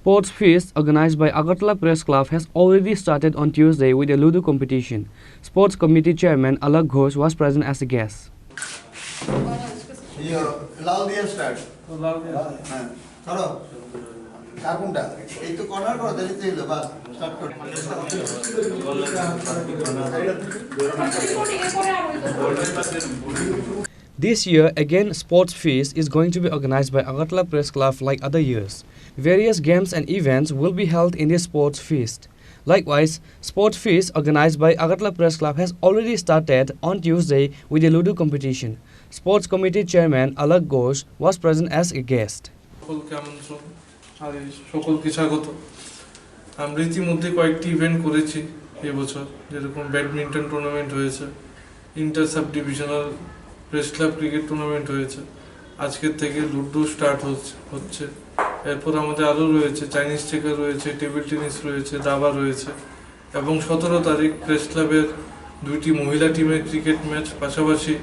sports feast organized by Agartala Press Club has already started on Tuesday with a Ludo competition. Sports Committee Chairman Alag Ghosh was present as a guest. This year, again, Sports Feast is going to be organized by Agartala Press Club like other years. Various games and events will be held in the Sports Feast. Likewise, Sports Feast organized by Agartala Press Club has already started on Tuesday with a Ludo competition. Sports Committee Chairman Alag Ghosh was present as a guest. আমরা ইতিমধ্যে কয়েকটি event করেছি এই বছর, যেরকম badminton tournament হয়েছে, inter sub divisional press club cricket tournament হয়েছে, আজকের থেকে লুডো স্টার্ট হচ্ছে। এরপর আমাদের আরও রয়েছে চাইনিজ চেকার রয়েছে, টেবিল টেনিস রয়েছে, দাবা রয়েছে এবং 17 তারিখ প্রেস ক্লাবের 2টি মহিলা টিমের ক্রিকেট ম্যাচ, পাশাপাশি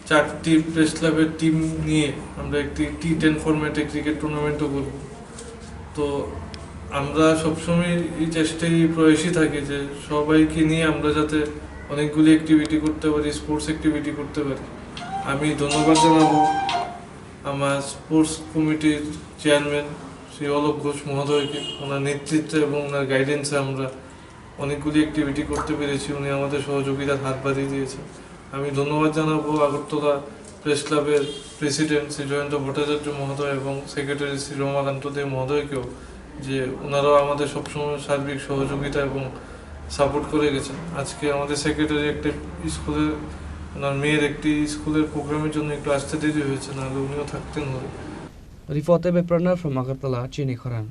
4টি প্রেস ক্লাবের টিম নিয়ে আমরা একটি T10 ফরম্যাটে ক্রিকেট টুর্নামেন্টও করব। তো আমরা সবসময় এই চেষ্টায় প্রয়াসী থাকি যে সবাইকে নিয়ে আমরা যাতে অনেকগুলি অ্যাক্টিভিটি করতে পারি, স্পোর্টস অ্যাক্টিভিটি করতে পারি। আমি ধন্যবাদ জানাবো আমার স্পোর্টস কমিটির চেয়ারম্যান শ্রী অলোক ঘোষ মহোদয়কে। ওনার নেতৃত্বে এবং ওনার গাইডেন্সে আমরা অনেকগুলি অ্যাক্টিভিটি করতে পেরেছি। উনি আমাদের সহযোগিতার হাত বাড়িয়ে দিয়েছেন। আমি ধন্যবাদ জানাবো আগরতলা প্রেস ক্লাবের প্রেসিডেন্ট শ্রী জয়ন্ত ভট্টাচার্য মহোদয় এবং সেক্রেটারি শ্রী রমাকান্ত দে মহোদয়কেও, যে ওনারাও আমাদের সবসময় সার্বিক সহযোগিতা এবং সাপোর্ট করে গেছেন। আজকে আমাদের সেক্রেটারি একটা স্কুলের, ওনার মেয়ের একটি স্কুলের প্রোগ্রামের জন্য একটু আসতে দেরি হয়েছে, নাহলে উনিও থাকতেন। Reported by Pranav from Agartala, Chini, Khorang.